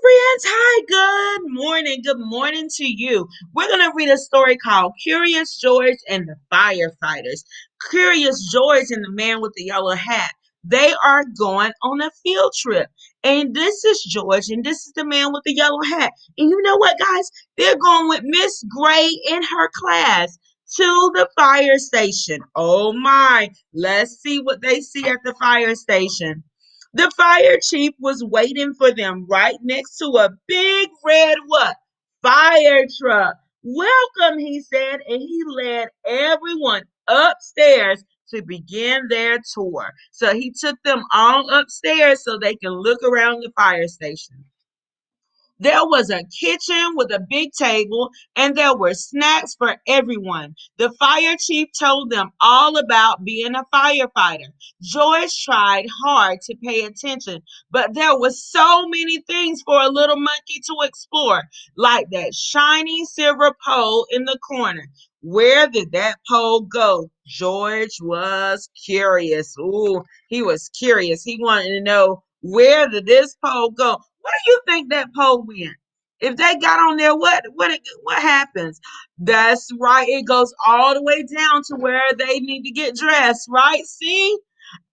Friends. Hi, good morning. Good morning to you. We're going to read a story called Curious George and the Firefighters. Curious George and the man with the yellow hat. They are going on a field trip. And this is George, and this is the man with the yellow hat. And you know what, guys? They're going with Miss Gray in her class to the fire station. Oh my. Let's see what they see at the fire station. The fire chief was waiting for them right next to a big red what? Fire truck. Welcome, he said, and he led everyone upstairs to begin their tour. So he took them all upstairs so they can look around the fire station. There was a kitchen with a big table, and there were snacks for everyone. The fire chief told them all about being a firefighter. Joyce tried hard to pay attention, but there were so many things for a little monkey to explore, like that shiny silver pole in the corner. Where did that pole go? George was curious. Ooh, he was curious. He wanted to know, where did this pole go? Where do you think that pole went? If they got on there, what happens? That's right. It goes all the way down to where they need to get dressed, right? See?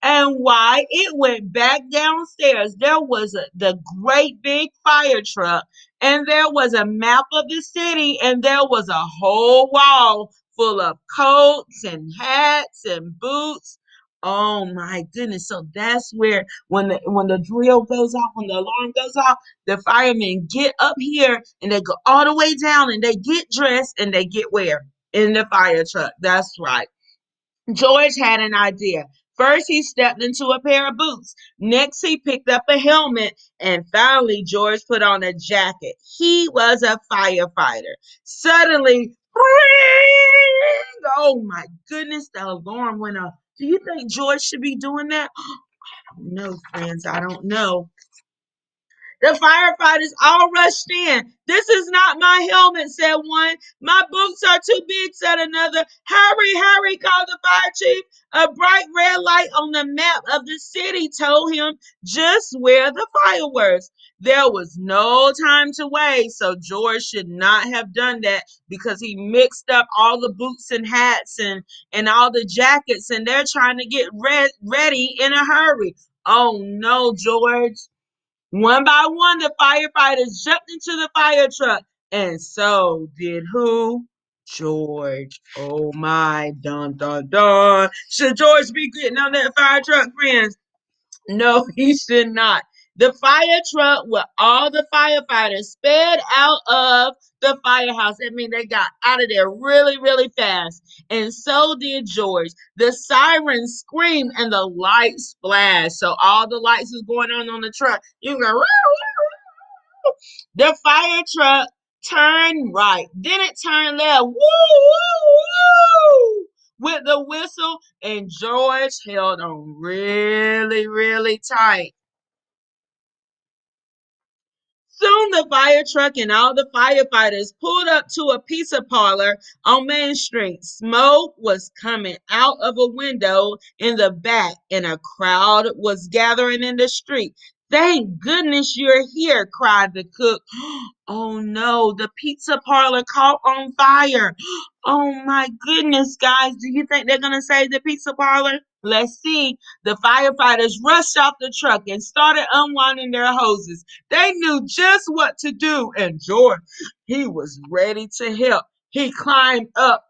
And why it went back downstairs. There was the great big fire truck, and there was a map of the city, and there was a whole wall full of coats and hats and boots. Oh my goodness. So that's where when the drill goes off, when the alarm goes off, the firemen get up here and they go all the way down and they get dressed and they get where? In the fire truck. That's right. George had an idea. First, he stepped into a pair of boots. Next, he picked up a helmet. And finally, George put on a jacket. He was a firefighter. Suddenly, oh my goodness, the alarm went off. Do you think George should be doing that? No, friends, I don't know. The firefighters all rushed in. This is not my helmet, said one. My boots are too big, said another. Hurry, hurry, called the fire chief. A bright red light on the map of the city told him just where the fireworks. There was no time to waste, so George should not have done that because he mixed up all the boots and hats and all the jackets, and they're trying to get ready in a hurry. Oh no, George. One by one, the firefighters jumped into the fire truck, and so did who? George. Oh my, dun dun dun. Should George be getting on that fire truck, friends? No, he should not. The fire truck with all the firefighters sped out of the firehouse. I mean, they got out of there really, really fast. And so did George. The sirens screamed and the lights flashed. So all the lights was going on the truck. You go, the fire truck turned right. Then it turned left. Woo, woo, woo! With the whistle, and George held on really, really tight. Soon the fire truck and all the firefighters pulled up to a pizza parlor on Main Street. Smoke was coming out of a window in the back, and a crowd was gathering in the street. Thank goodness you're here, cried the cook. Oh no, the pizza parlor caught on fire. Oh my goodness, guys. Do you think they're going to save the pizza parlor? Let's see. The firefighters rushed off the truck and started unwinding their hoses. They knew just what to do, and George, he was ready to help. He climbed up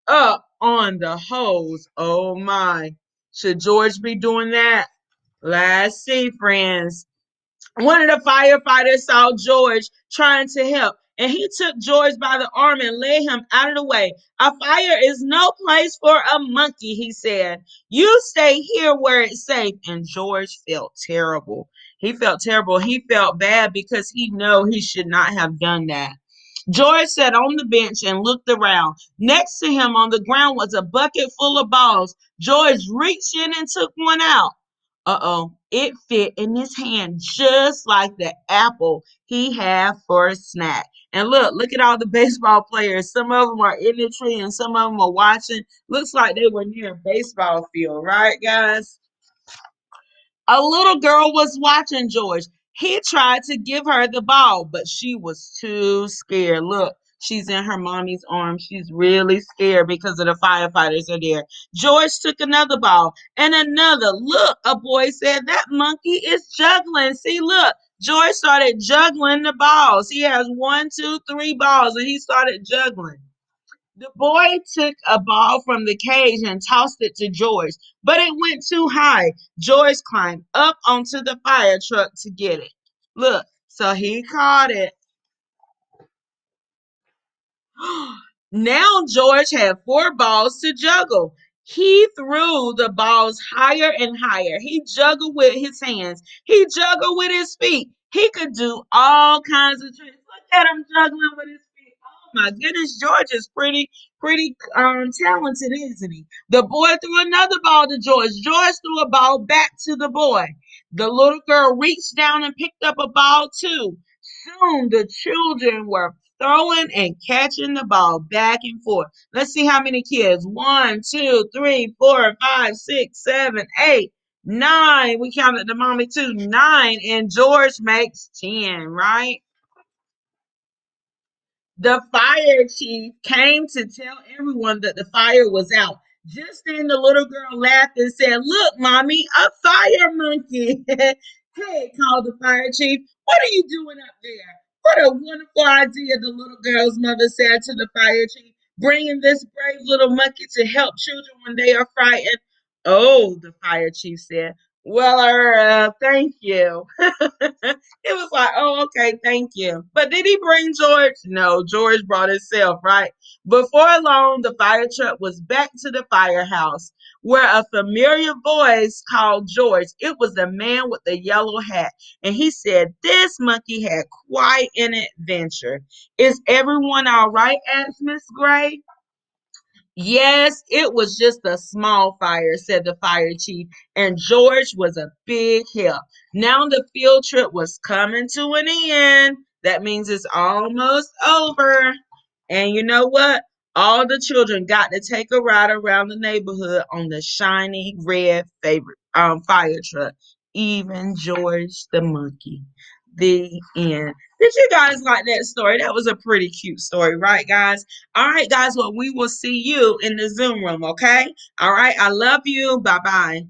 on the hose. Oh my. Should George be doing that? Let's see, friends. One of the firefighters saw George trying to help, and he took George by the arm and led him out of the way. A fire is no place for a monkey, he said. You stay here where it's safe. And George felt terrible. He felt terrible. He felt bad because he knew he should not have done that. George sat on the bench and looked around. Next to him on the ground was a bucket full of balls. George reached in and took one out. Uh-oh, it fit in his hand just like the apple he had for a snack. And look at all the baseball players. Some of them are in the tree and some of them are watching. Looks like they were near a baseball field, right, guys? A little girl was watching George. He tried to give her the ball, but she was too scared. Look, she's in her mommy's arms. She's really scared because of the firefighters are there. George took another ball and another. Look, a boy said, that monkey is juggling. See, look, George started juggling the balls. He has one, two, three balls, and he started juggling. The boy took a ball from the cage and tossed it to George, but it went too high. George climbed up onto the fire truck to get it. Look, so he caught it. Now George had four balls to juggle. He threw the balls higher and higher. He juggled with his hands. He juggled with his feet. He could do all kinds of tricks. Look at him juggling with his feet. Oh my goodness, George is pretty talented, isn't he? The boy threw another ball to George. George threw a ball back to the boy. The little girl reached down and picked up a ball too. Soon the children were throwing and catching the ball back and forth. Let's see how many kids. One, two, three, four, five, six, seven, eight, nine. We counted the mommy too. Nine. And George makes 10, right? The fire chief came to tell everyone that the fire was out. Just then, the little girl laughed and said, look, mommy, a fire monkey. Hey, called the fire chief, what are you doing up there? What a wonderful idea, the little girl's mother said to the fire chief, bringing this brave little monkey to help children when they are frightened. Oh, the fire chief said, well, thank you. It was like, oh, okay, thank you. But did he bring George? No, George brought himself, right? Before long, the fire truck was back to the firehouse where a familiar voice called George. It was the man with the yellow hat. And he said, this monkey had quite an adventure. Is everyone all right? Asked Miss Gray. Yes, it was just a small fire, said the fire chief, and George was a big help. Now the field trip was coming to an end. That means it's almost over. And you know what? All the children got to take a ride around the neighborhood on the shiny red favorite fire truck. Even George the monkey. The end. Did you guys like that story? That was a pretty cute story, right, guys? All right, guys. Well, we will see you in the Zoom room, okay? All right. I love you. Bye bye.